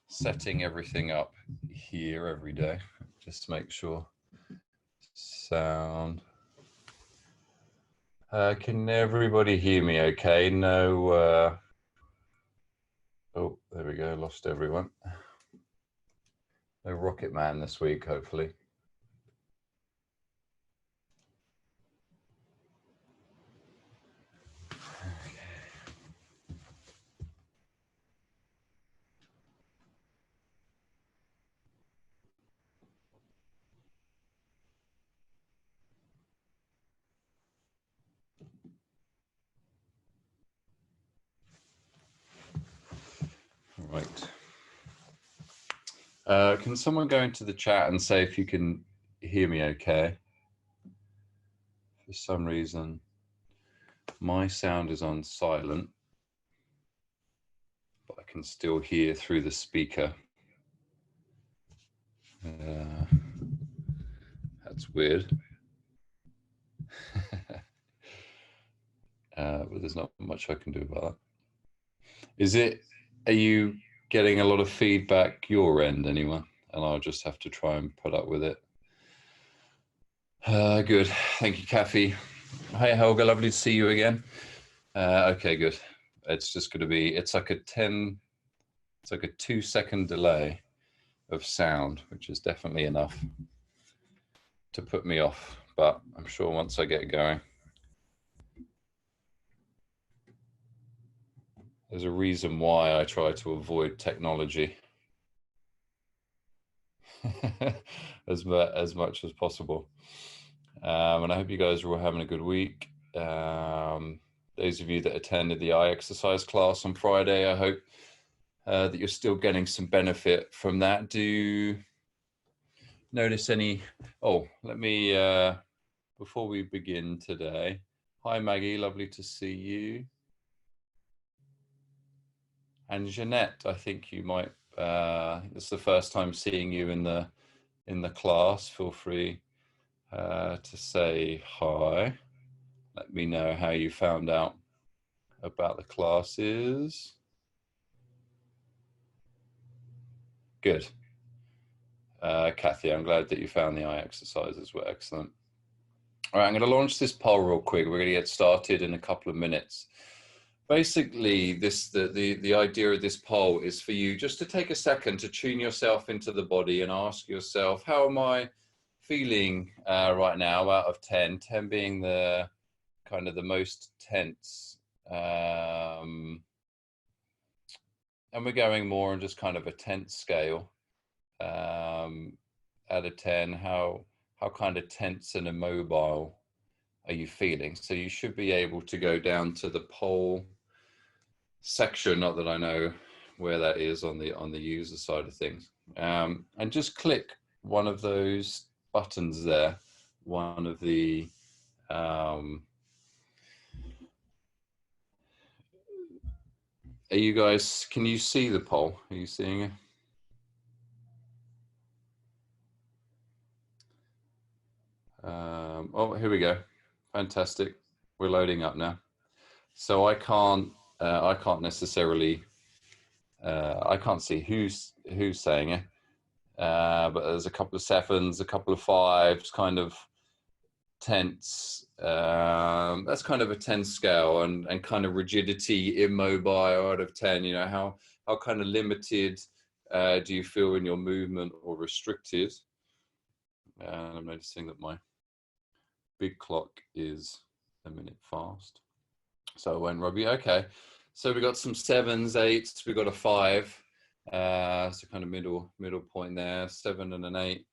setting everything up here every day, just to make sure sound. Can everybody hear me okay? No, oh, there we go, lost everyone. No Rocket Man this week, hopefully. Right. Can someone go into the chat and say if you can hear me okay? For some reason, my sound is on silent, but I can still hear through the speaker. That's weird. But there's not much I can do about that. Are you getting a lot of feedback your end, anyone? And I'll just have to try and put up with it. Good. Thank you, Kathy. Hi, Helga. Lovely to see you again. Okay, good. It's just going to be, it's like a 2-second delay of sound, which is definitely enough to put me off. But I'm sure once I get going, there's a reason why I try to avoid technology as much as possible. And I hope you guys are all having a good week. Those of you that attended the eye exercise class on Friday, I hope that you're still getting some benefit from that. Do you notice any? Oh, let me, before we begin today. Hi, Maggie, lovely to see you. And Jeanette, I think you might, it's the first time seeing you in the class. Feel free to say hi. Let me know how you found out about the classes. Good. Kathy, I'm glad that you found the eye exercises were excellent. All right, I'm going to launch this poll real quick. We're going to get started in a couple of minutes. Basically, the idea of this poll is for you just to take a second to tune yourself into the body and ask yourself, how am I feeling right now out of 10? 10 being the kind of the most tense. And we're going more on just kind of a tense scale. Out of 10, how kind of tense and immobile are you feeling? So you should be able to go down to the poll section, not that I know where that is on the user side of things, and just click one of those buttons there, one of the are you guys, can you see the poll? Are you seeing it? Oh, here we go. Fantastic. We're loading up now. So I can't necessarily, I can't see who's saying it, but there's a couple of 7s, a couple of 5s, kind of tense. That's kind of a 10 scale, and kind of rigidity, immobile out of 10. You know, how kind of limited do you feel in your movement, or restricted? I'm noticing that my big clock is a minute fast, so I won't rub you. Okay, so we got some 7s, 8s, we got a 5, so kind of middle point there, 7 and an 8.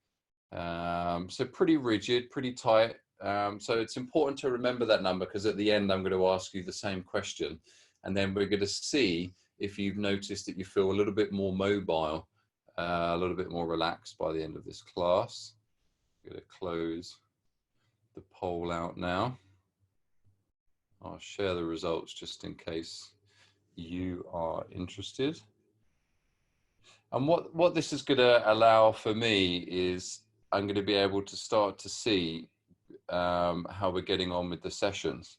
So pretty rigid, pretty tight. So it's important to remember that number, because at the end I'm going to ask you the same question, and then we're going to see if you've noticed that you feel a little bit more mobile, a little bit more relaxed by the end of this class. I'm going to close the poll out now. I'll share the results just in case you are interested. And what this is going to allow for me is I'm going to be able to start to see how we're getting on with the sessions.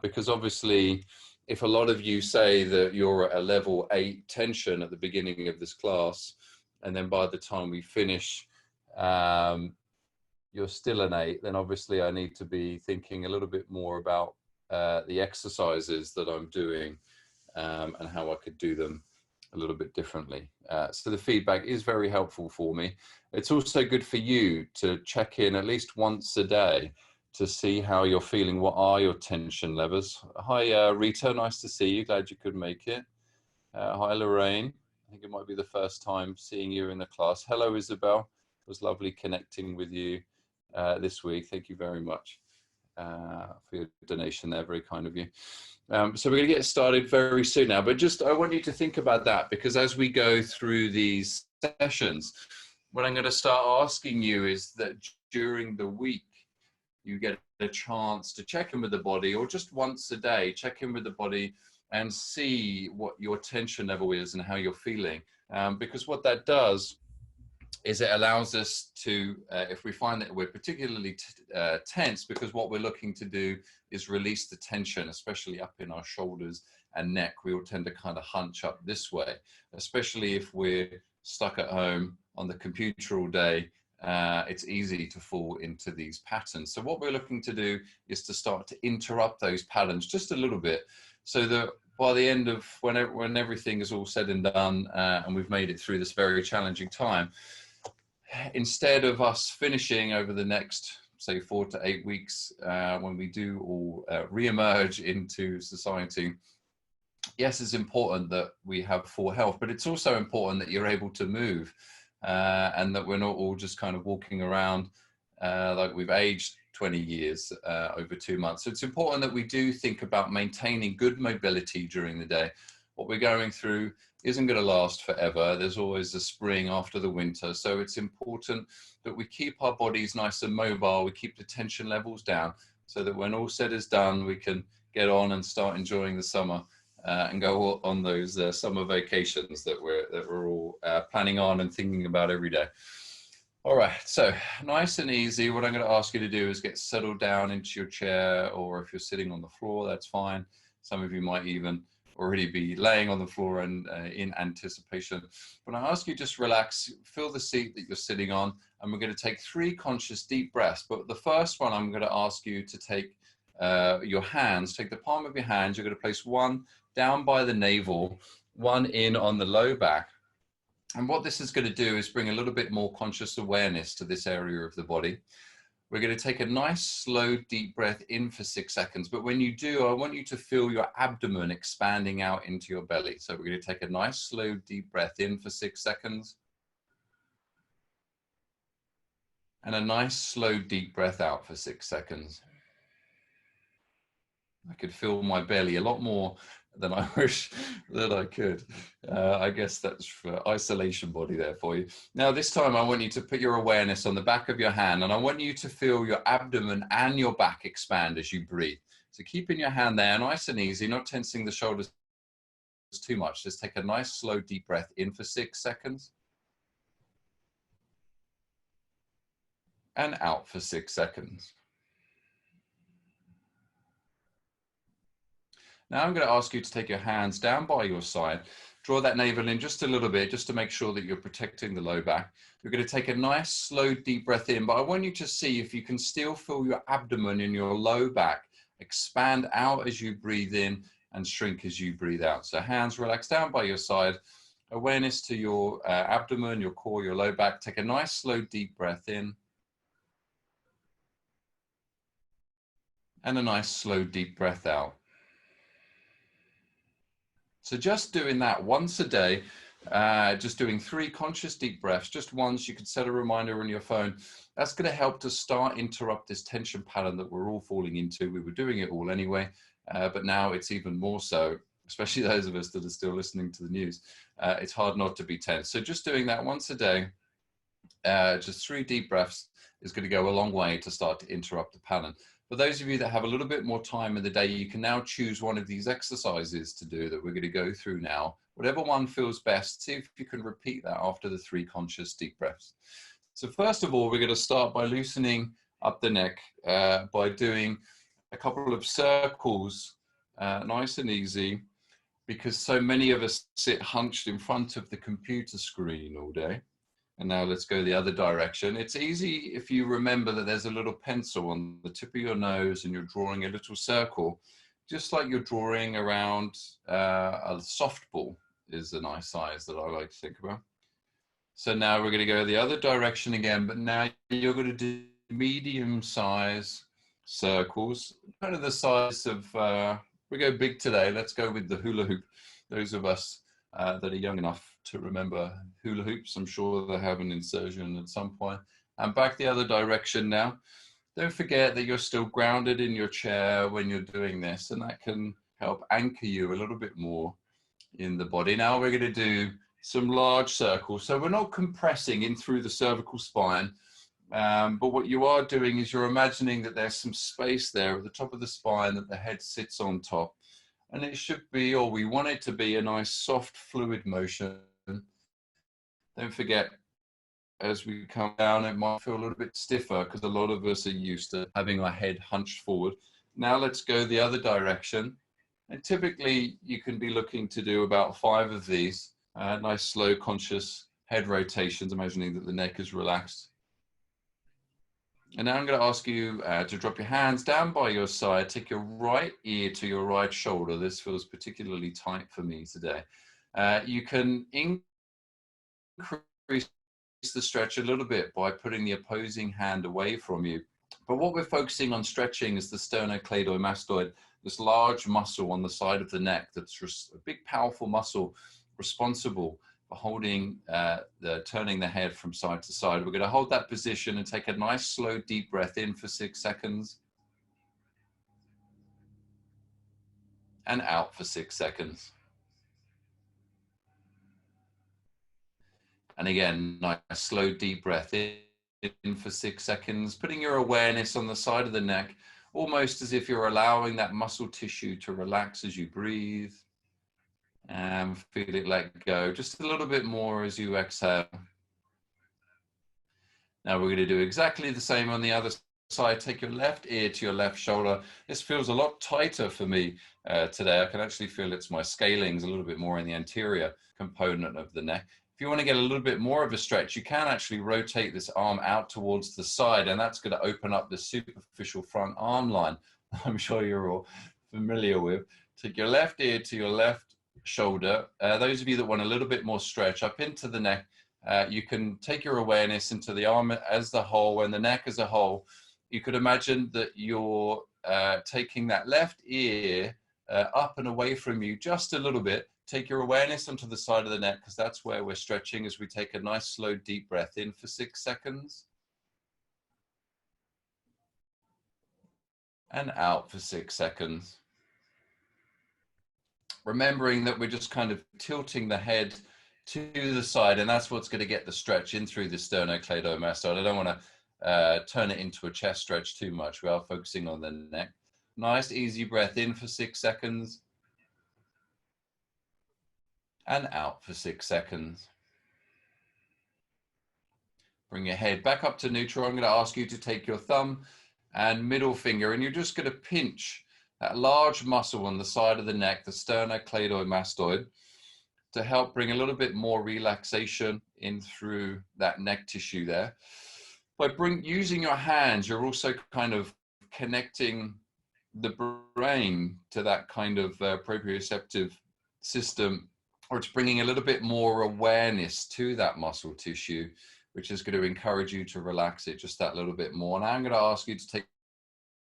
Because obviously if a lot of you say that you're at a level 8 tension at the beginning of this class, and then by the time we finish, you're still an 8, then obviously I need to be thinking a little bit more about the exercises that I'm doing, and how I could do them a little bit differently. So the feedback is very helpful for me. It's also good for you to check in at least once a day to see how you're feeling. What are your tension levels? Hi, Rita, nice to see you. Glad you could make it. Hi, Lorraine. I think it might be the first time seeing you in the class. Hello, Isabel. It was lovely connecting with you this week. Thank you very much for your donation there. Very kind of you. So we're going to get started very soon now, but just I want you to think about that, because as we go through these sessions, what I'm going to start asking you is that during the week, you get a chance to check in with the body, or just once a day, check in with the body and see what your tension level is and how you're feeling. Because what that does is it allows us to, if we find that we're particularly tense, because what we're looking to do is release the tension, especially up in our shoulders and neck. We will tend to kind of hunch up this way, especially if we're stuck at home on the computer all day. It's easy to fall into these patterns. So what we're looking to do is to start to interrupt those patterns just a little bit, so that by the end of when everything is all said and done, and we've made it through this very challenging time, instead of us finishing over the next, say, 4 to 8 weeks, when we do all re-emerge into society, yes, it's important that we have full health, but it's also important that you're able to move, and that we're not all just kind of walking around like we've aged 20 years over 2 months. So it's important that we do think about maintaining good mobility during the day. What we're going through isn't going to last forever. There's always a spring after the winter. So it's important that we keep our bodies nice and mobile. We keep the tension levels down, so that when all said is done, we can get on and start enjoying the summer, and go on those summer vacations that we're all planning on and thinking about every day. All right, so nice and easy. What I'm going to ask you to do is get settled down into your chair, or if you're sitting on the floor, that's fine. Some of you might even already be laying on the floor and in anticipation. But I ask you just relax, feel the seat that you're sitting on, and we're going to take 3 conscious deep breaths. But the first one, I'm going to ask you to take your hands, take the palm of your hands. You're going to place one down by the navel, one in on the low back. And what this is going to do is bring a little bit more conscious awareness to this area of the body. We're going to take a nice, slow, deep breath in for 6 seconds. But when you do, I want you to feel your abdomen expanding out into your belly. So we're going to take a nice, slow, deep breath in for 6 seconds. And a nice, slow, deep breath out for 6 seconds. I could feel my belly a lot more than I wish that I could. I guess that's for isolation body there for you. Now this time I want you to put your awareness on the back of your hand, and I want you to feel your abdomen and your back expand as you breathe. So keeping your hand there, nice and easy, not tensing the shoulders too much. Just take a nice slow deep breath in for 6 seconds. And out for 6 seconds. Now I'm going to ask you to take your hands down by your side, draw that navel in just a little bit, just to make sure that you're protecting the low back. You're going to take a nice, slow, deep breath in, but I want you to see if you can still feel your abdomen and your low back expand out as you breathe in and shrink as you breathe out. So hands relaxed down by your side, awareness to your abdomen, your core, your low back. Take a nice, slow, deep breath in. And a nice, slow, deep breath out. So just doing that once a day, just doing 3 conscious deep breaths, just once. You could set a reminder on your phone. That's going to help to start interrupt this tension pattern that we're all falling into. We were doing it all anyway, but now it's even more so, especially those of us that are still listening to the news. It's hard not to be tense. So just doing that once a day, just 3 deep breaths is going to go a long way to start to interrupt the pattern. For those of you that have a little bit more time in the day, you can now choose one of these exercises to do that we're going to go through now. Whatever one feels best, see if you can repeat that after the 3 conscious deep breaths. So first of all, we're going to start by loosening up the neck by doing a couple of circles nice and easy, because so many of us sit hunched in front of the computer screen all day. And now let's go the other direction. It's easy if you remember that there's a little pencil on the tip of your nose and you're drawing a little circle, just like you're drawing around a softball is a nice size that I like to think about. So now we're going to go the other direction again, but now you're going to do medium size circles, kind of the size of, we go big today. Let's go with the hula hoop. Those of us that are young enough to remember hula hoops, I'm sure they have an insertion at some point. And back the other direction now. Don't forget that you're still grounded in your chair when you're doing this, and that can help anchor you a little bit more in the body. Now we're going to do some large circles. So we're not compressing in through the cervical spine, but what you are doing is you're imagining that there's some space there at the top of the spine that the head sits on top. And it should be, or we want it to be, a nice soft fluid motion. Don't forget, as we come down, it might feel a little bit stiffer because a lot of us are used to having our head hunched forward. Now let's go the other direction. And typically you can be looking to do about 5 of these. Nice slow conscious head rotations, imagining that the neck is relaxed. And now I'm going to ask you to drop your hands down by your side. Take your right ear to your right shoulder. This feels particularly tight for me today. You can increase the stretch a little bit by putting the opposing hand away from you. But what we're focusing on stretching is the sternocleidomastoid, this large muscle on the side of the neck that's just a big, powerful muscle responsible for holding, turning the head from side to side. We're going to hold that position and take a nice, slow, deep breath in for 6 seconds. And out for 6 seconds. And again, nice, slow, deep breath in for 6 seconds, putting your awareness on the side of the neck, almost as if you're allowing that muscle tissue to relax as you breathe. And feel it let go just a little bit more as you exhale. Now we're going to do exactly the same on the other side. Take your left ear to your left shoulder. This feels a lot tighter for me today. I can actually feel it's my scalings a little bit more in the anterior component of the neck. If you want to get a little bit more of a stretch, you can actually rotate this arm out towards the side, and that's going to open up the superficial front arm line I'm sure you're all familiar with. Take your left ear to your left shoulder. Those of you that want a little bit more stretch up into the neck, you can take your awareness into the arm as the whole and the neck as a whole. You could imagine that you're taking that left ear up and away from you just a little bit. Take your awareness onto the side of the neck, because that's where we're stretching, as we take a nice slow deep breath in for 6 seconds. And out for 6 seconds. Remembering that we're just kind of tilting the head to the side, and that's what's going to get the stretch in through the sternocleidomastoid. I don't want to turn it into a chest stretch too much. We are focusing on the neck. Nice, easy breath in for 6 seconds. And out for 6 seconds. Bring your head back up to neutral. I'm going to ask you to take your thumb and middle finger, and you're just going to pinch that large muscle on the side of the neck, the sternocleidomastoid, to help bring a little bit more relaxation in through that neck tissue there. By using your hands, you're also kind of connecting the brain to that kind of proprioceptive system, or it's bringing a little bit more awareness to that muscle tissue, which is going to encourage you to relax it just that little bit more. Now I'm going to ask you to take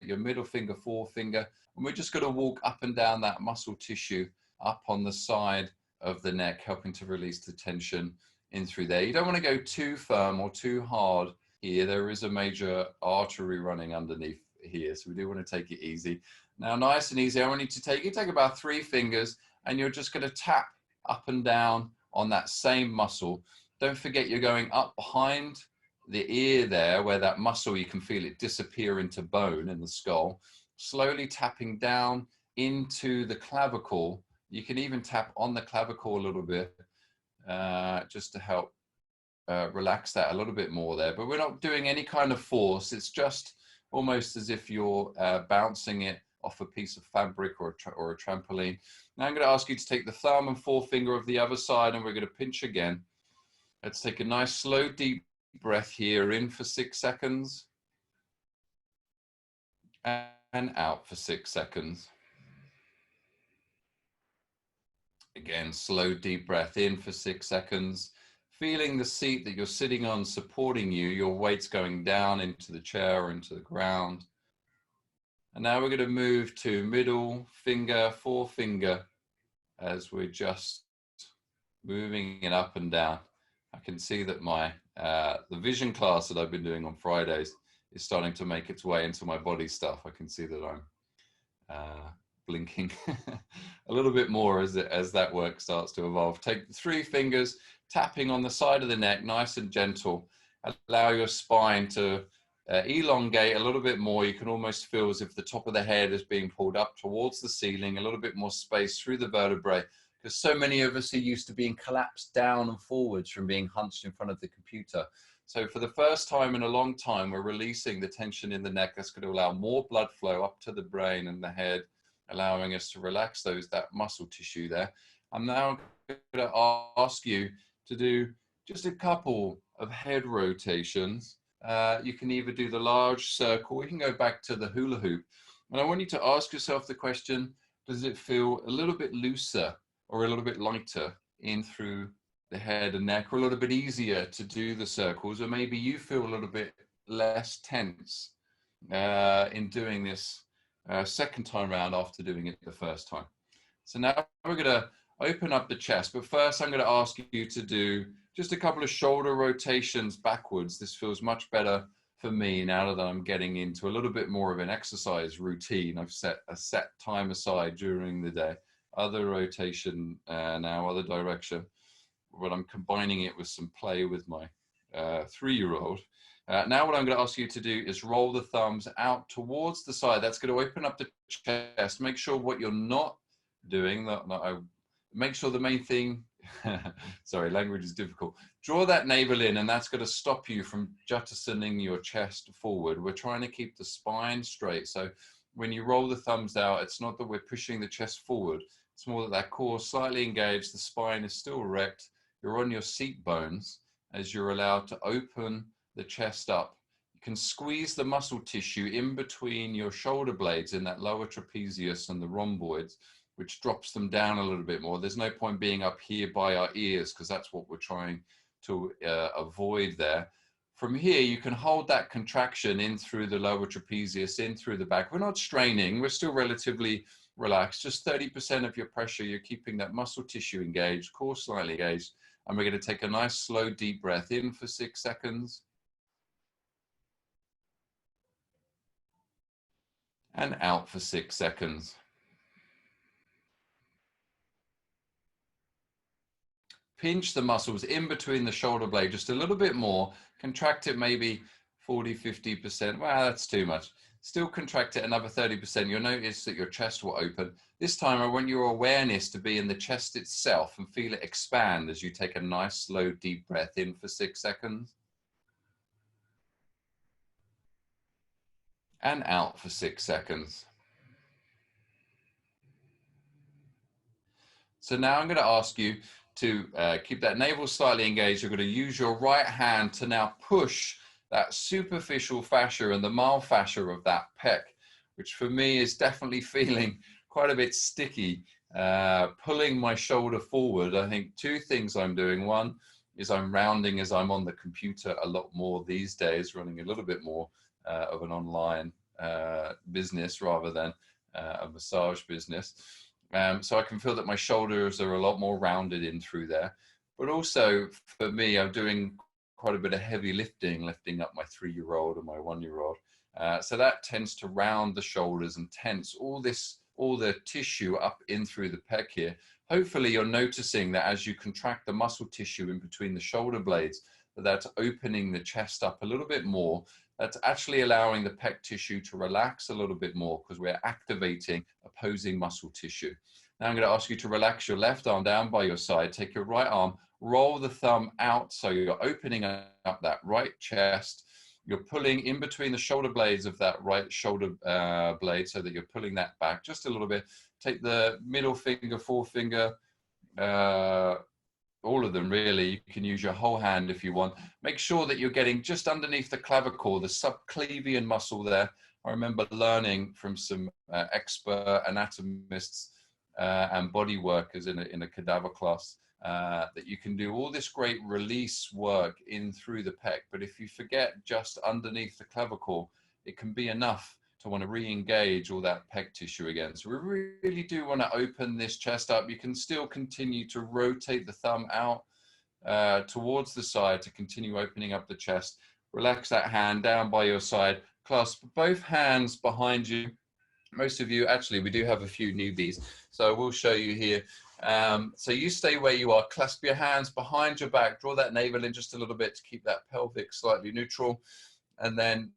your middle finger, forefinger, and we're just going to walk up and down that muscle tissue up on the side of the neck, helping to release the tension in through there. You don't want to go too firm or too hard here. There is a major artery running underneath here, so we do want to take it easy. Now, nice and easy, I want you to take about 3 fingers, and you're just going to tap up and down on that same muscle. Don't forget you're going up behind the ear there, where that muscle, you can feel it disappear into bone in the skull, slowly tapping down into the clavicle. You can even tap on the clavicle a little bit, just to help relax that a little bit more there. But we're not doing any kind of force. It's just almost as if you're bouncing it off a piece of fabric or a trampoline. Now I'm going to ask you to take the thumb and forefinger of the other side, and we're going to pinch again. Let's take a nice slow deep breath here, in for 6 seconds and out for 6 seconds. Again, slow deep breath in for 6 seconds, feeling the seat that you're sitting on supporting you, your weight's going down into the chair or into the ground. And now we're going to move to middle finger, forefinger, as we're just moving it up and down. I can see that my the vision class that I've been doing on Fridays is starting to make its way into my body stuff. I can see that I'm blinking a little bit more as that work starts to evolve. Take the 3 fingers, tapping on the side of the neck, nice and gentle. Allow your spine to elongate a little bit more. You can almost feel as if the top of the head is being pulled up towards the ceiling, a little bit more space through the vertebrae, because so many of us are used to being collapsed down and forwards from being hunched in front of the computer. So for the first time in a long time, we're releasing the tension in the neck. That's going to allow more blood flow up to the brain and the head, allowing us to relax that muscle tissue there. I'm now going to ask you to do just a couple of head rotations. You can either do the large circle, you can go back to the hula hoop. And I want you to ask yourself the question, does it feel a little bit looser or a little bit lighter in through the head and neck, or a little bit easier to do the circles, or maybe you feel a little bit less tense in doing this second time around after doing it the first time. So now we're going to open up the chest, but first I'm going to ask you to do just a couple of shoulder rotations backwards. This feels much better for me now that I'm getting into a little bit more of an exercise routine. I've set a set time aside during the day. Other rotation now, other direction, but I'm combining it with some play with my 3-year-old. Now what I'm going to ask you to do is roll the thumbs out towards the side. That's going to open up the chest. Make sure what you're not doing, make sure the main thing, sorry, language is difficult. Draw that navel in, and that's going to stop you from jettisoning your chest forward. We're trying to keep the spine straight. So when you roll the thumbs out, it's not that we're pushing the chest forward. It's more that core is slightly engaged, the spine is still erect. You're on your seat bones as you're allowed to open the chest up. You can squeeze the muscle tissue in between your shoulder blades in that lower trapezius and the rhomboids, which drops them down a little bit more. There's no point being up here by our ears, because that's what we're trying to avoid there. From here, you can hold that contraction in through the lower trapezius, in through the back. We're not straining, we're still relatively relaxed. Just 30% of your pressure, you're keeping that muscle tissue engaged, core slightly engaged. And we're going to take a nice slow deep breath in for 6 seconds. And out for 6 seconds. Pinch the muscles in between the shoulder blade just a little bit more. Contract it maybe 40, 50%. Well, that's too much. Still contract it another 30%. You'll notice that your chest will open. This time I want your awareness to be in the chest itself and feel it expand as you take a nice slow deep breath in for 6 seconds. And out for 6 seconds. So now I'm going to ask you to keep that navel slightly engaged. You're going to use your right hand to now push that superficial fascia and the myofascia of that pec, which for me is definitely feeling quite a bit sticky, pulling my shoulder forward. I think 2 things I'm doing. One is I'm rounding as I'm on the computer a lot more these days, running a little bit more of an online business rather than a massage business. So I can feel that my shoulders are a lot more rounded in through there. But also for me, I'm doing quite a bit of heavy lifting up my 3-year-old and my 1-year-old. So that tends to round the shoulders and tense all the tissue up in through the pec here. Hopefully you're noticing that as you contract the muscle tissue in between the shoulder blades, that's opening the chest up a little bit more. That's actually allowing the pec tissue to relax a little bit more because we're activating opposing muscle tissue. Now I'm going to ask you to relax your left arm down by your side. Take your right arm, roll the thumb out so you're opening up that right chest. You're pulling in between the shoulder blades of that right shoulder blade, so that you're pulling that back just a little bit. Take the middle finger, forefinger, all of them really. You can use your whole hand if you want. Make sure that you're getting just underneath the clavicle, the subclavian muscle there. I remember learning from some expert anatomists and body workers in a cadaver class that you can do all this great release work in through the pec. But if you forget just underneath the clavicle, it can be enough to want to re-engage all that pec tissue again. So we really do want to open this chest up. You can still continue to rotate the thumb out towards the side to continue opening up the chest. Relax that hand down by your side. Clasp both hands behind you. Most of you, actually, we do have a few newbies, so I will show you here. So you stay where you are. Clasp your hands behind your back. Draw that navel in just a little bit to keep that pelvic slightly neutral. And then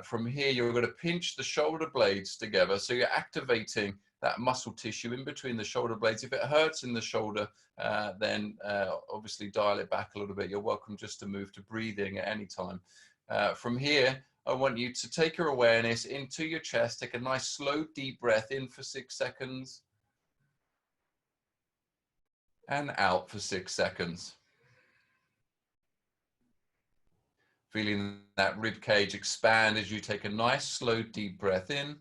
from here, you're going to pinch the shoulder blades together. So you're activating that muscle tissue in between the shoulder blades. If it hurts in the shoulder, then obviously dial it back a little bit. You're welcome just to move to breathing at any time. From here, I want you to take your awareness into your chest. Take a nice slow deep breath in for 6 seconds. And out for 6 seconds. Feeling that rib cage expand as you take a nice slow deep breath in.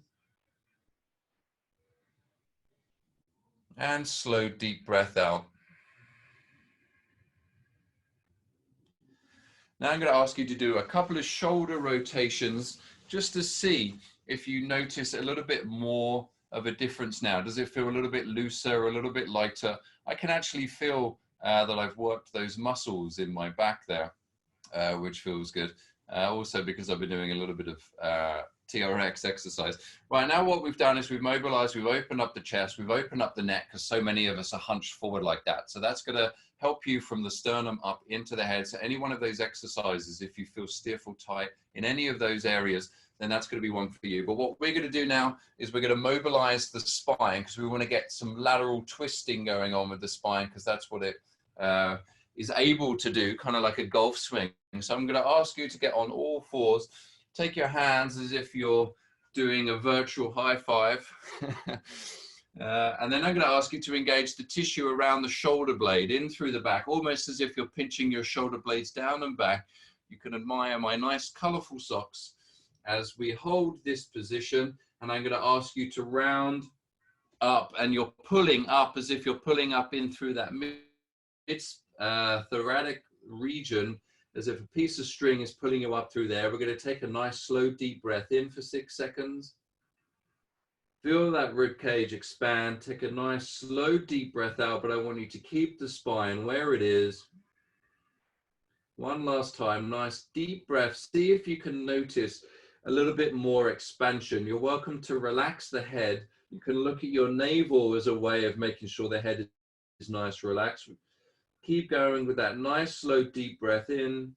And slow deep breath out. Now I'm going to ask you to do a couple of shoulder rotations just to see if you notice a little bit more of a difference now. Does it feel a little bit looser, a little bit lighter? I can actually feel that I've worked those muscles in my back there, which feels good. Also because I've been doing a little bit of TRX exercise. Right, now what we've done is we've mobilized, we've opened up the chest, we've opened up the neck, because so many of us are hunched forward like that. So that's going to help you from the sternum up into the head. So any one of those exercises, if you feel stiff or tight in any of those areas, then that's going to be one for you. But what we're going to do now is we're going to mobilize the spine, because we want to get some lateral twisting going on with the spine, because that's what it is able to do, kind of like a golf swing. So I'm going to ask you to get on all fours. Take your hands as if you're doing a virtual high five. And then I'm going to ask you to engage the tissue around the shoulder blade in through the back, almost as if you're pinching your shoulder blades down and back. You can admire my nice colorful socks as we hold this position. And I'm going to ask you to round up, and you're pulling up as if you're pulling up in through that thoracic region, as if a piece of string is pulling you up through there. We're going to take a nice slow deep breath in for 6 seconds. Feel that rib cage expand. Take a nice slow deep breath out, but I want you to keep the spine where it is. One last time, nice deep breath. See if you can notice a little bit more expansion. You're welcome to relax the head. You can look at your navel as a way of making sure the head is nice, relaxed. Keep going with that nice slow deep breath in.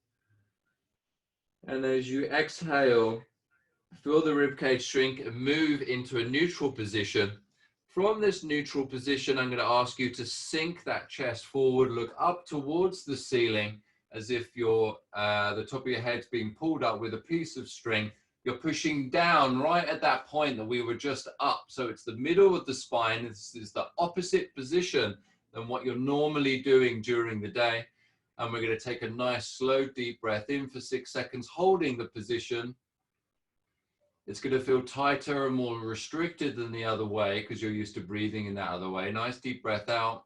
And as you exhale, feel the ribcage shrink and move into a neutral position. From this neutral position, I'm going to ask you to sink that chest forward, look up towards the ceiling as if you're, the top of your head's being pulled up with a piece of string. You're pushing down right at that point that we were just up. So it's the middle of the spine. This is the opposite position than what you're normally doing during the day. And we're going to take a nice slow deep breath in for 6 seconds, holding the position. It's going to feel tighter and more restricted than the other way because you're used to breathing in that other way. Nice deep breath out.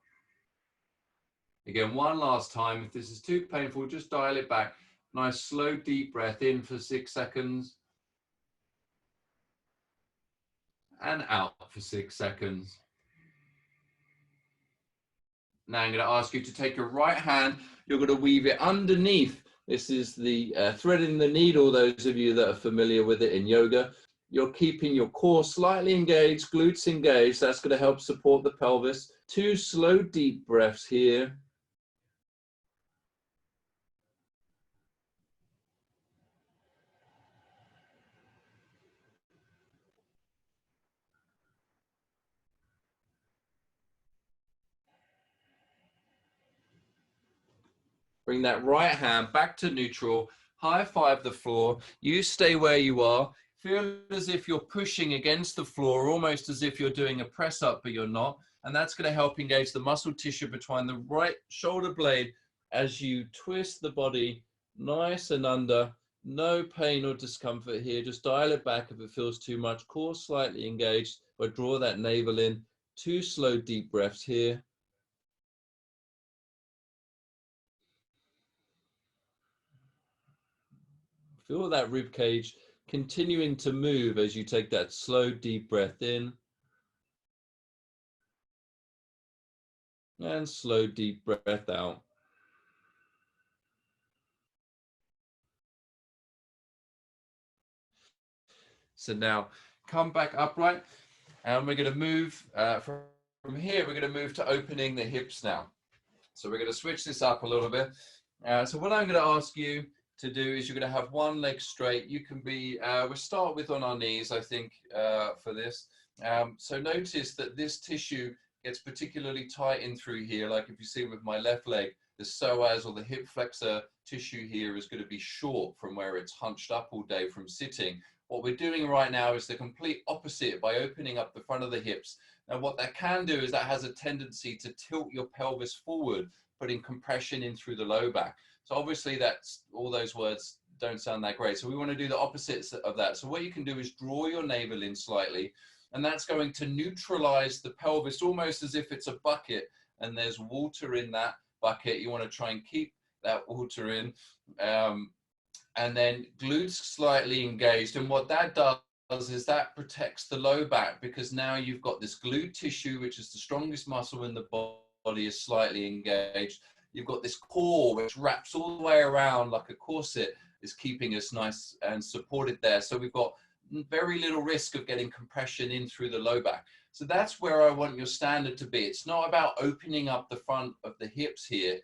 Again, one last time. If this is too painful, just dial it back. Nice slow deep breath in for 6 seconds. And out for 6 seconds. Now I'm going to ask you to take your right hand. You're going to weave it underneath. This is the threading the needle, those of you that are familiar with it in yoga. You're keeping your core slightly engaged, glutes engaged. That's going to help support the pelvis. 2 slow deep breaths here. Bring that right hand back to neutral. high five the floor. You stay where you are. Feel as if you're pushing against the floor, almost as if you're doing a press up, but you're not. And that's going to help engage the muscle tissue between the right shoulder blade as you twist the body nice and under. No pain or discomfort here. Just dial it back if it feels too much. Core slightly engaged, but draw that navel in. 2 slow deep breaths here. Feel that rib cage continuing to move as you take that slow deep breath in and slow deep breath out. So now come back upright, and we're going to move from here. We're going to move to opening the hips now. So we're going to switch this up a little bit. So what I'm going to ask you to do is you're going to have one leg straight. You can be, we'll start with on our knees, I think, for this. So notice that this tissue gets particularly tight in through here. Like if you see with my left leg, the psoas or the hip flexor tissue here is going to be short from where it's hunched up all day from sitting. What we're doing right now is the complete opposite by opening up the front of the hips. Now what that can do is that has a tendency to tilt your pelvis forward, putting compression in through the low back. So obviously that's, all those words don't sound that great. So we want to do the opposites of that. So what you can do is draw your navel in slightly, and that's going to neutralize the pelvis almost as if it's a bucket and there's water in that bucket. You want to try and keep that water in. And then glutes slightly engaged. And what that does is that protects the low back, because now you've got this glute tissue, which is the strongest muscle in the body, is slightly engaged. You've got this core, which wraps all the way around like a corset, is keeping us nice and supported there. So we've got very little risk of getting compression in through the low back. So that's where I want your standard to be. It's not about opening up the front of the hips here.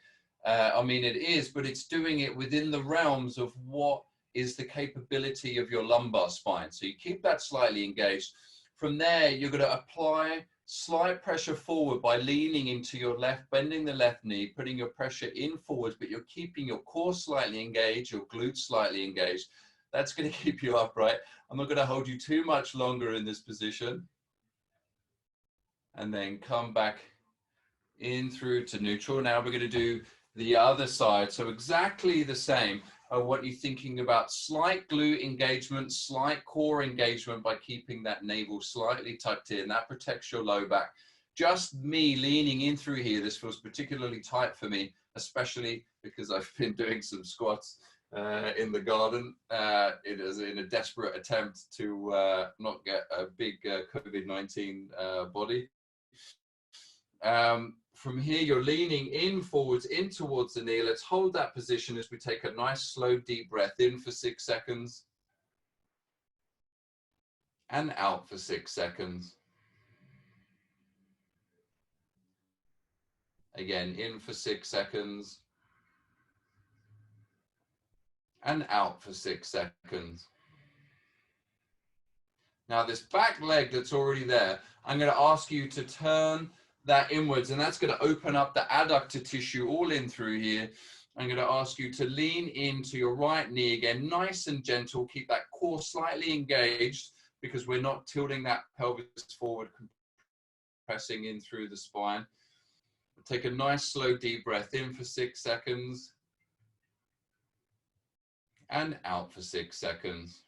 I mean, it is, but it's doing it within the realms of what is the capability of your lumbar spine. So you keep that slightly engaged. From there, you're going to apply slight pressure forward by leaning into your left, bending the left knee, putting your pressure in forwards, but you're keeping your core slightly engaged, your glutes slightly engaged. That's going to keep you upright. I'm not going to hold you too much longer in this position. And then come back in through to neutral. Now we're going to do the other side. So exactly the same. I want you thinking about slight glute engagement, slight core engagement by keeping that navel slightly tucked in. That protects your low back. Just me leaning in through here. This feels particularly tight for me, especially because I've been doing some squats in the garden. It is in a desperate attempt to not get a big COVID-19 body. From here, you're leaning in forwards, in towards the knee. Let's hold that position as we take a nice, slow, deep breath in for 6 seconds. And out for 6 seconds. Again, in for 6 seconds. And out for 6 seconds. Now, this back leg that's already there, I'm going to ask you to turn that inwards, and that's going to open up the adductor tissue all in through here. I'm going to ask you to lean into your right knee again, nice and gentle. Keep that core slightly engaged, because we're not tilting that pelvis forward, pressing in through the spine. Take a nice slow deep breath in for 6 seconds and out for 6 seconds.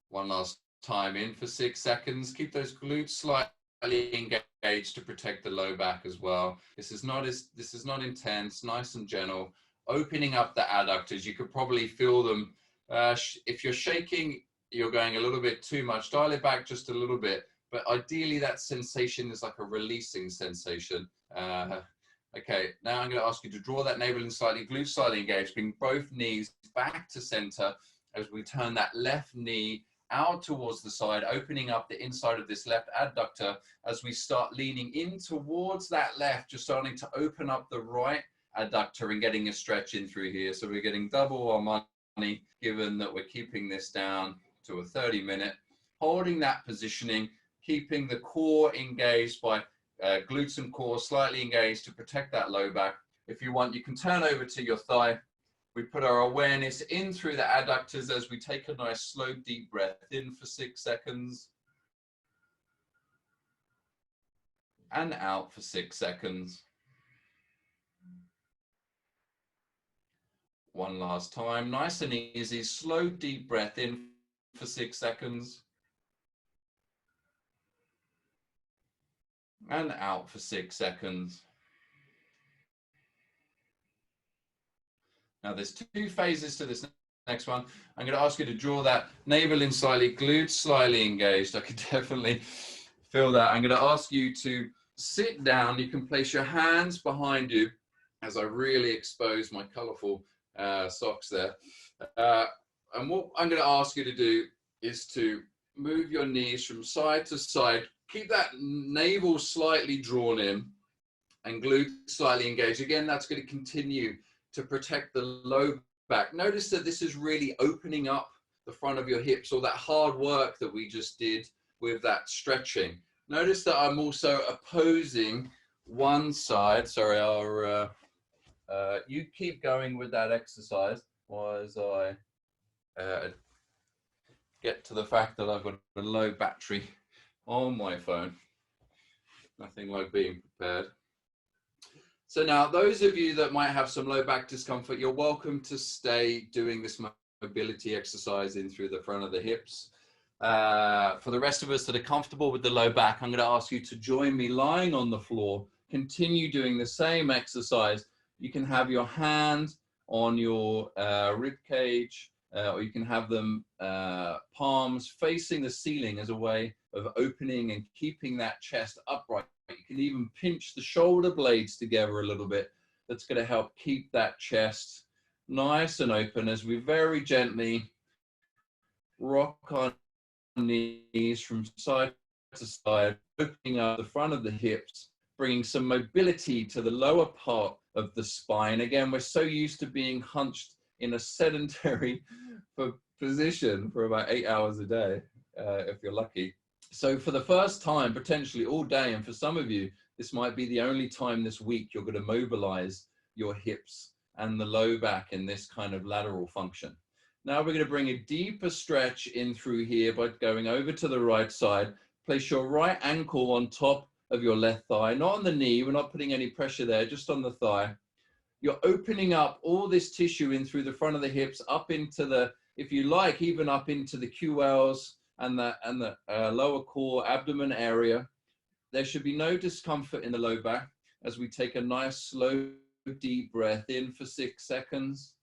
One last time, in for 6 seconds. Keep those glutes slightly engaged to protect the low back as well. This is not intense, nice and gentle. Opening up the adductors. You could probably feel them. If you're shaking, you're going a little bit too much. Dial it back just a little bit. But ideally, that sensation is like a releasing sensation. Okay, now I'm going to ask you to draw that navel in slightly, glutes slightly engaged. Bring both knees back to center as we turn that left knee out towards the side, opening up the inside of this left adductor as we start leaning in towards that left, just starting to open up the right adductor and getting a stretch in through here. So we're getting double our money, given that we're keeping this down to a 30-minute, holding that positioning, keeping the core engaged by glutes and core slightly engaged to protect that low back. If you want, you can turn over to your thigh. We put our awareness in through the adductors as we take a nice slow deep breath in for 6 seconds. And out for 6 seconds. One last time, nice and easy, slow deep breath in for 6 seconds. And out for 6 seconds. Now there's 2 phases to this next one. I'm going to ask you to draw that navel in slightly, glutes slightly engaged. I can definitely feel that. I'm going to ask you to sit down. You can place your hands behind you as I really expose my colorful socks there. And what I'm going to ask you to do is to move your knees from side to side. Keep that navel slightly drawn in and glutes slightly engaged. Again, that's going to continue to protect the low back. Notice that this is really opening up the front of your hips, or that hard work that we just did with that stretching. Notice that I'm also opposing one side. Sorry, you keep going with that exercise as I get to the fact that I've got a low battery on my phone. Nothing like being prepared. So now, those of you that might have some low back discomfort, you're welcome to stay doing this mobility exercise in through the front of the hips. For the rest of us that are comfortable with the low back, I'm going to ask you to join me lying on the floor. Continue doing the same exercise. You can have your hand on your rib cage, or you can have them palms facing the ceiling as a way of opening and keeping that chest upright. You can even pinch the shoulder blades together a little bit. That's going to help keep that chest nice and open as we very gently rock our knees from side to side, opening up the front of the hips, bringing some mobility to the lower part of the spine. Again, we're so used to being hunched in a sedentary position for about 8 hours a day, if you're lucky. So for the first time, potentially all day, and for some of you, this might be the only time this week you're going to mobilize your hips and the low back in this kind of lateral function. Now we're going to bring a deeper stretch in through here by going over to the right side. Place your right ankle on top of your left thigh, not on the knee. We're not putting any pressure there, just on the thigh. You're opening up all this tissue in through the front of the hips, up into the, if you like, even up into the QLs and the lower core abdomen area. There should be no discomfort in the low back as we take a nice slow deep breath in for 6 seconds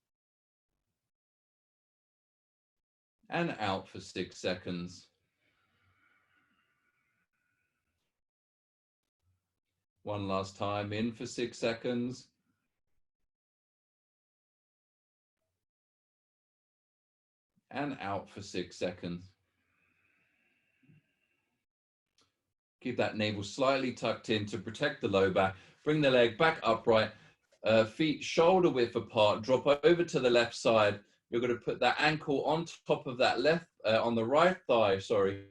and out for 6 seconds. One last time, in for 6 seconds and out for 6 seconds. Keep that navel slightly tucked in to protect the low back. Bring the leg back upright, feet shoulder width apart. Drop over to the left side. You're going to put that ankle on top of that left, on the right thigh, sorry.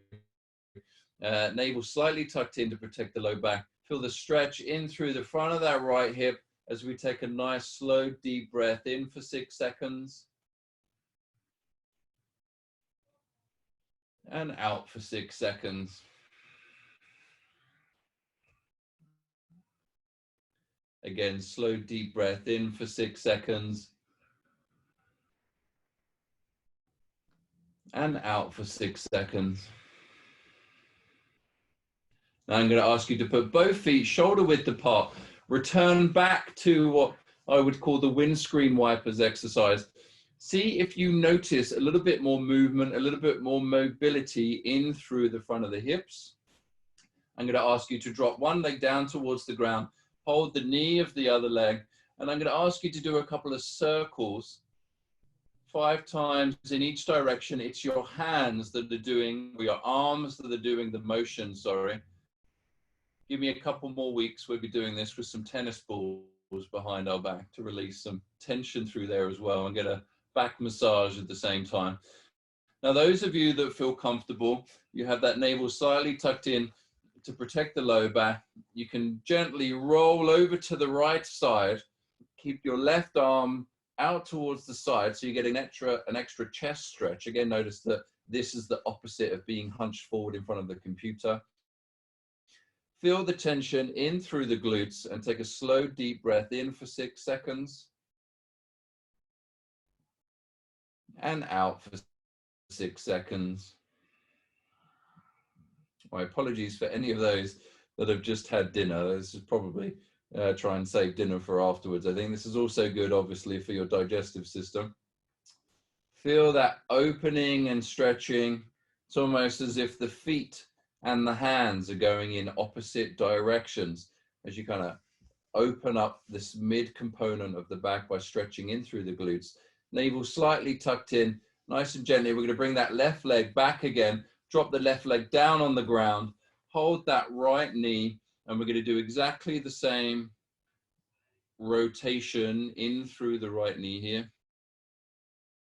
Navel slightly tucked in to protect the low back. Feel the stretch in through the front of that right hip as we take a nice slow deep breath in for 6 seconds. And out for 6 seconds. Again, slow deep breath in for 6 seconds. And out for 6 seconds. Now I'm going to ask you to put both feet shoulder width apart. Return back to what I would call the windscreen wipers exercise. See if you notice a little bit more movement, a little bit more mobility in through the front of the hips. I'm going to ask you to drop one leg down towards the ground. Hold the knee of the other leg, and I'm going to ask you to do a couple of circles 5 times in each direction. It's your hands that are doing, or your arms that are doing the motion, sorry. Give me a couple more weeks. We'll be doing this with some tennis balls behind our back to release some tension through there as well and get a back massage at the same time. Now, those of you that feel comfortable, you have that navel slightly tucked in to protect the low back. You can gently roll over to the right side Keep your left arm out towards the side, so you get an extra chest stretch. Again, notice that this is the opposite of being hunched forward in front of the computer. Feel the tension in through the glutes and take a slow, deep breath in for 6 seconds. And out for 6 seconds. My apologies for any of those that have just had dinner. This is probably try and save dinner for afterwards. I think this is also good, obviously, for your digestive system. Feel that opening and stretching. It's almost as if the feet and the hands are going in opposite directions as you kind of open up this mid component of the back by stretching in through the glutes. Navel slightly tucked in, nice and gently. We're going to bring that left leg back again. Drop the left leg down on the ground. Hold that right knee, and we're going to do exactly the same rotation in through the right knee here.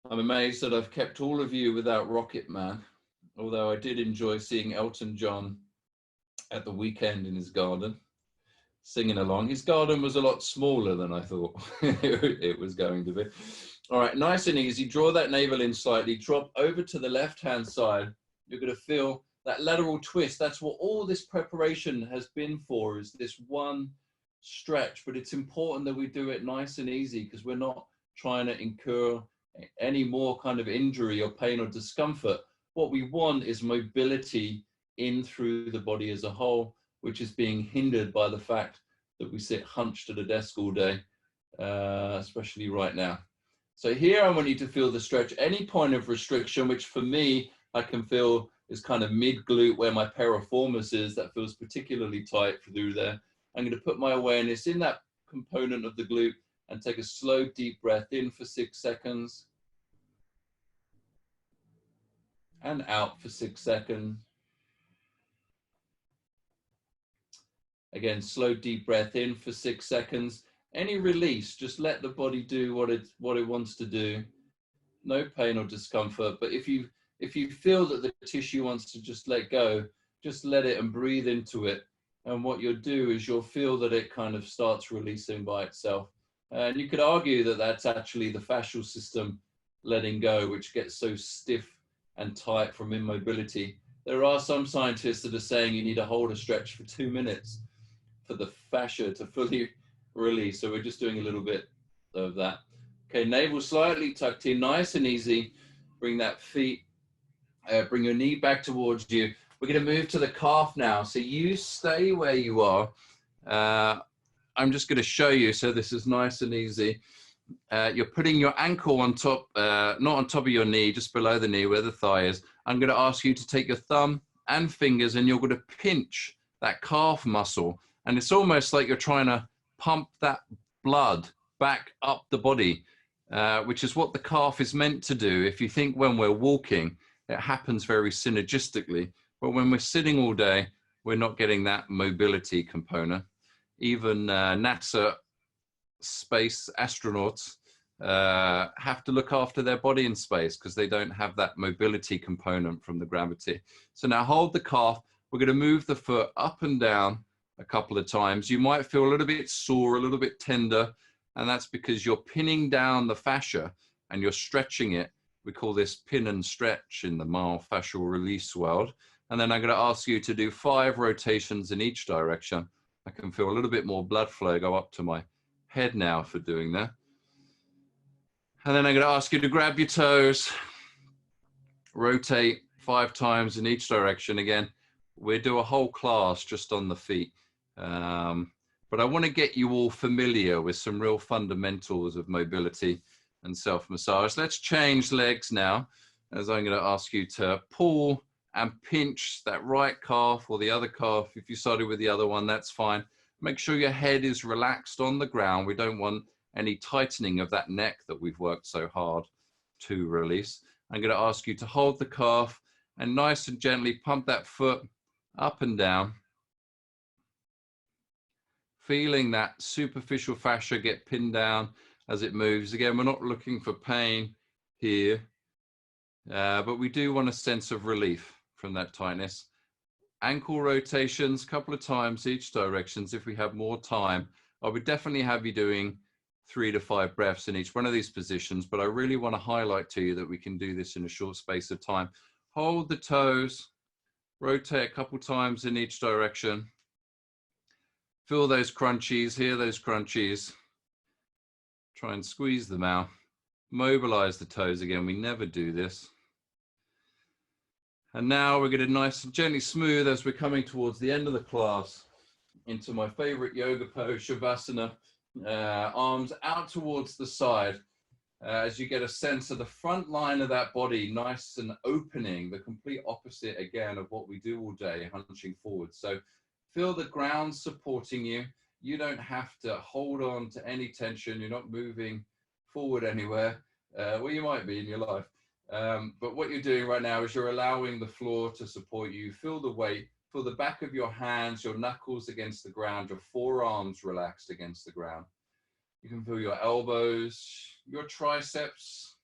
I'm amazed that I've kept all of you without Rocket Man, although I did enjoy seeing Elton John at the weekend in his garden, singing along. His garden was a lot smaller than I thought it was going to be. All right, nice and easy. Draw that navel in slightly. Drop over to the left-hand side. You're going to feel that lateral twist. That's what all this preparation has been for, is this one stretch. But it's important that we do it nice and easy, because we're not trying to incur any more kind of injury or pain or discomfort. What we want is mobility in through the body as a whole, which is being hindered by the fact that we sit hunched at a desk all day, especially right now. So here I want you to feel the stretch. Any point of restriction, which for me, I can feel is kind of mid-glute where my piriformis is, that feels particularly tight through there. I'm going to put my awareness in that component of the glute and take a slow, deep breath in for 6 seconds. And out for 6 seconds. Again, slow, deep breath in for 6 seconds. Any release, just let the body do what it wants to do. No pain or discomfort, but if you feel that the tissue wants to just let go, just let it and breathe into it. And what you'll do is you'll feel that it kind of starts releasing by itself. And you could argue that that's actually the fascial system letting go, which gets so stiff and tight from immobility. There are some scientists that are saying you need to hold a stretch for 2 minutes for the fascia to fully release. So we're just doing a little bit of that. Okay, navel slightly tucked in, nice and easy. Bring that bring your knee back towards you. We're going to move to the calf now. So you stay where you are. I'm just going to show you. So this is nice and easy. You're putting your ankle on top, not on top of your knee, just below the knee where the thigh is. I'm going to ask you to take your thumb and fingers, and you're going to pinch that calf muscle. And it's almost like you're trying to pump that blood back up the body, which is what the calf is meant to do. If you think when we're walking, it happens very synergistically. But when we're sitting all day, we're not getting that mobility component. Even NASA space astronauts have to look after their body in space because they don't have that mobility component from the gravity. So now hold the calf. We're going to move the foot up and down a couple of times. You might feel a little bit sore, a little bit tender, and that's because you're pinning down the fascia and you're stretching it. We call this pin and stretch in the myofascial release world. And then I'm going to ask you to do 5 rotations in each direction. I can feel a little bit more blood flow go up to my head now for doing that. And then I'm going to ask you to grab your toes, rotate 5 times in each direction. Again, we'll do a whole class just on the feet. But I want to get you all familiar with some real fundamentals of mobility and self-massage. Let's change legs now, as I'm going to ask you to pull and pinch that right calf or the other calf. If you started with the other one, that's fine. Make sure your head is relaxed on the ground. We don't want any tightening of that neck that we've worked so hard to release. I'm going to ask you to hold the calf and nice and gently pump that foot up and down. Feeling that superficial fascia get pinned down as it moves. Again, we're not looking for pain here, but we do want a sense of relief from that tightness. Ankle rotations, a couple of times each directions. If we have more time, I would definitely have you doing 3 to 5 breaths in each one of these positions, but I really want to highlight to you that we can do this in a short space of time. Hold the toes, rotate a couple times in each direction. Feel those crunchies, hear those crunchies. Try and squeeze them out. Mobilize the toes again. We never do this. And now we're going to nice and gently smooth as we're coming towards the end of the class into my favorite yoga pose, Shavasana. Arms out towards the side as you get a sense of the front line of that body nice and opening, the complete opposite again of what we do all day, hunching forward. So feel the ground supporting you. You don't have to hold on to any tension. You're not moving forward anywhere. Well, you might be in your life. But what you're doing right now is you're allowing the floor to support you. Feel the weight, feel the back of your hands, your knuckles against the ground, your forearms relaxed against the ground. You can feel your elbows, your triceps,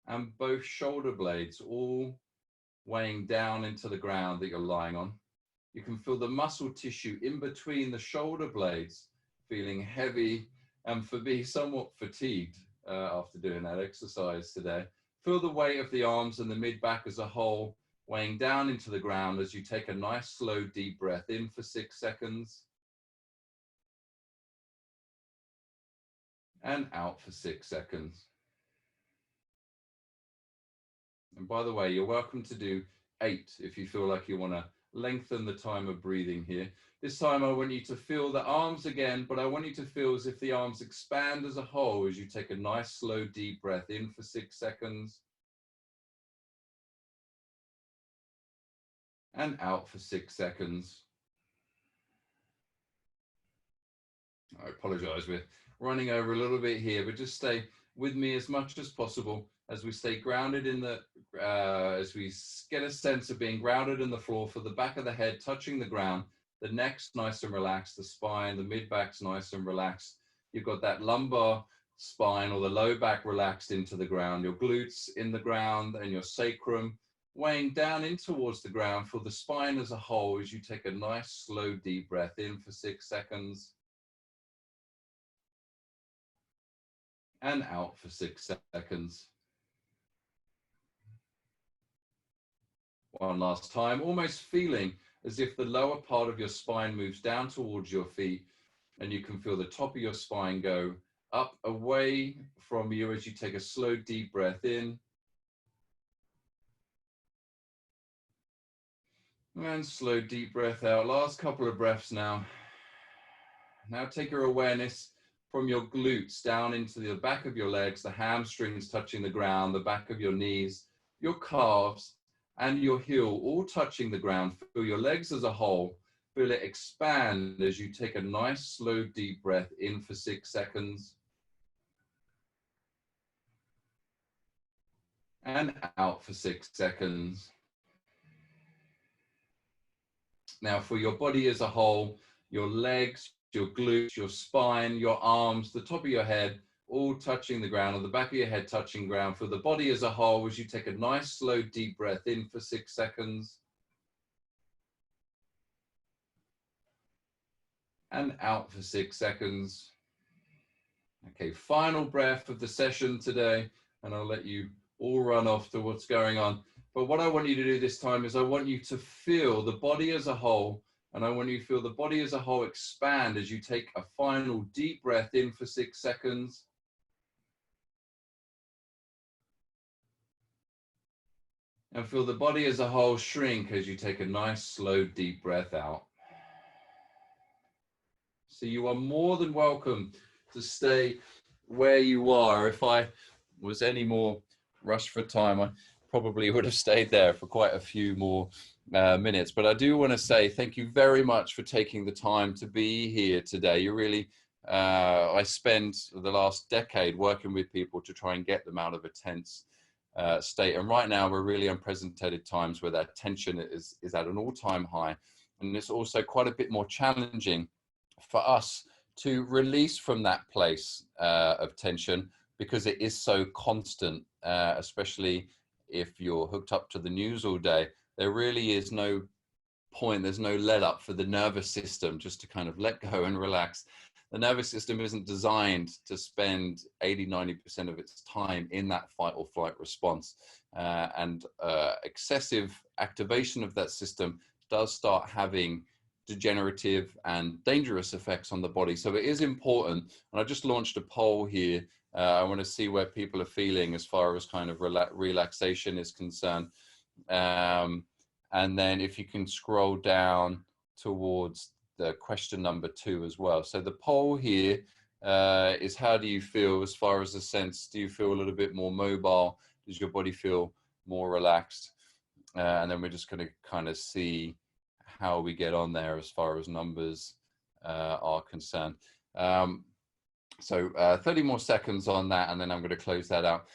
and both shoulder blades all weighing down into the ground that you're lying on. You can feel the muscle tissue in between the shoulder blades feeling heavy and for me somewhat fatigued after doing that exercise today. Feel the weight of the arms and the mid-back as a whole weighing down into the ground as you take a nice slow deep breath in for 6 seconds and out for 6 seconds. And by the way, you're welcome to do 8 if you feel like you want to lengthen the time of breathing here. This time I want you to feel the arms again, but I want you to feel as if the arms expand as a whole as you take a nice slow deep breath in for 6 seconds and out for 6 seconds. I apologize, we're running over a little bit here, but just stay with me as much as possible as we stay grounded in the, as we get a sense of being grounded in the floor, for the back of the head touching the ground, the neck's nice and relaxed, the spine, the mid-back's nice and relaxed. You've got that lumbar spine or the low back relaxed into the ground, your glutes in the ground and your sacrum weighing down in towards the ground for the spine as a whole as you take a nice slow deep breath in for 6 seconds and out for 6 seconds. One last time, almost feeling as if the lower part of your spine moves down towards your feet and you can feel the top of your spine go up away from you as you take a slow deep breath in and slow deep breath out. Last couple of breaths now. Now take your awareness from your glutes down into the back of your legs, the hamstrings touching the ground, the back of your knees, your calves, and your heel all touching the ground. Feel your legs as a whole. Feel it expand as you take a nice slow deep breath in for 6 seconds and out for 6 seconds. Now for your body as a whole, your legs, your glutes, your spine, your arms, the top of your head, all touching the ground, or the back of your head touching ground. For the body as a whole, as you take a nice slow deep breath in for 6 seconds and out for 6 seconds. Okay, final breath of the session today, and I'll let you all run off to what's going on. But what I want you to do this time is I want you to feel the body as a whole, and I want you to feel the body as a whole expand as you take a final deep breath in for 6 seconds. And feel the body as a whole shrink as you take a nice slow deep breath out. So you are more than welcome to stay where you are. If I was any more rushed for time, I probably would have stayed there for quite a few more minutes. But I do want to say thank you very much for taking the time to be here today. You really, I spent the last decade working with people to try and get them out of a tense state. And right now we're really unprecedented times where that tension is at an all-time high. And it's also quite a bit more challenging for us to release from that place of tension because it is so constant, especially if you're hooked up to the news all day. There really is no point, there's no let up for the nervous system just to kind of let go and relax. The nervous system isn't designed to spend 80–90% of its time in that fight or flight response. And excessive activation of that system does start having degenerative and dangerous effects on the body. So it is important, and I just launched a poll here. I want to see where people are feeling as far as kind of relaxation is concerned. And then if you can scroll down towards the question number 2 as well. So the poll here is, how do you feel as far as the sense? Do you feel a little bit more mobile? Does your body feel more relaxed? And then we're just going to kind of see how we get on there as far as numbers are concerned. So 30 more seconds on that, and then I'm going to close that out.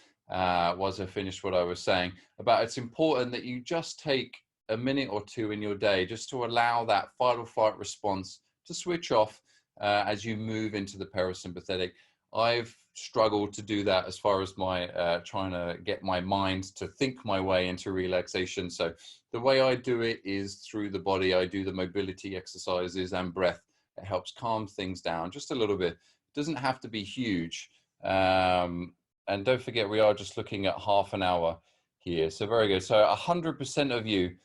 Was I finished what I was saying about it's important that you just take a minute or two in your day just to allow that fight or flight response to switch off as you move into the parasympathetic. I've struggled to do that as far as my trying to get my mind to think my way into relaxation. So the way I do it is through the body. I do the mobility exercises and breath. It helps calm things down just a little bit. It doesn't have to be huge. And don't forget, we are just looking at half an hour here. So very good. So 100% of you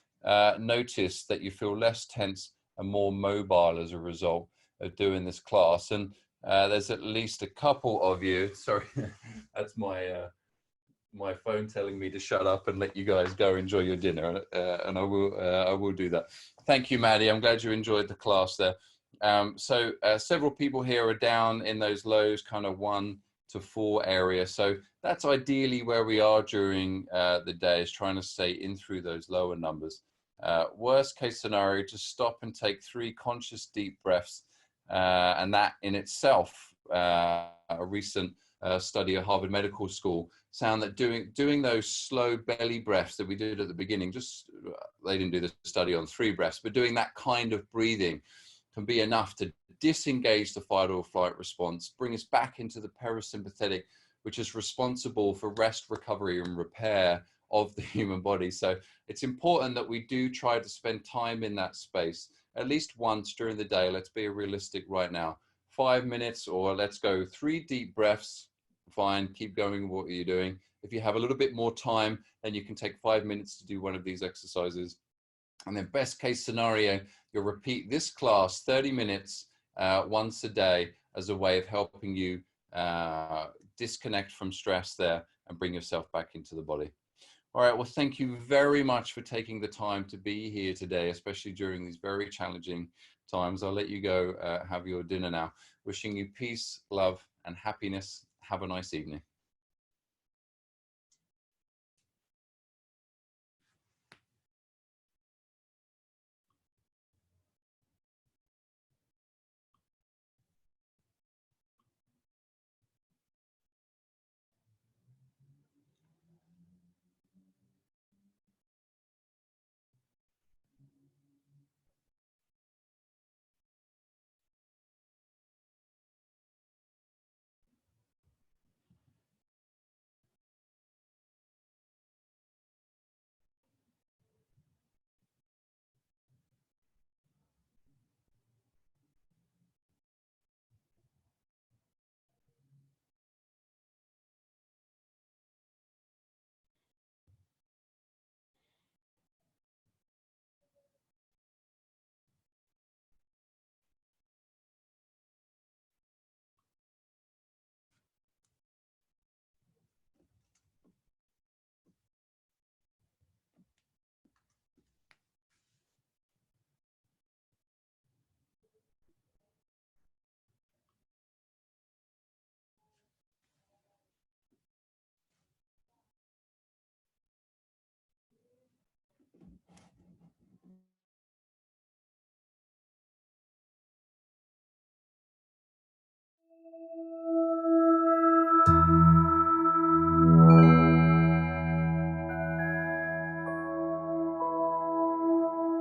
notice that you feel less tense and more mobile as a result of doing this class. And there's at least a couple of you, sorry, that's my phone telling me to shut up and let you guys go enjoy your dinner, and I will do that. Thank you, Maddie. I'm glad you enjoyed the class there. So several people here are down in those lows, kind of 1 to 4 area. So that's ideally where we are during the day, is trying to stay in through those lower numbers. Worst case scenario, just stop and take 3 conscious deep breaths. And that in itself, a recent study at Harvard Medical School found that doing those slow belly breaths that we did at the beginning, they didn't do the study on 3 breaths, but doing that kind of breathing can be enough to disengage the fight or flight response, bring us back into the parasympathetic, which is responsible for rest, recovery, and repair of the human body. So it's important that we do try to spend time in that space at least once during the day. Let's be realistic right now. 5 minutes, or let's go 3 deep breaths. Fine, keep going what you're doing. If you have a little bit more time, then you can take 5 minutes to do one of these exercises. And then best case scenario, you'll repeat this class 30 minutes once a day as a way of helping you disconnect from stress there and bring yourself back into the body. All right, well, thank you very much for taking the time to be here today, especially during these very challenging times. I'll let you go have your dinner now. Wishing you peace, love, and happiness. Have a nice evening.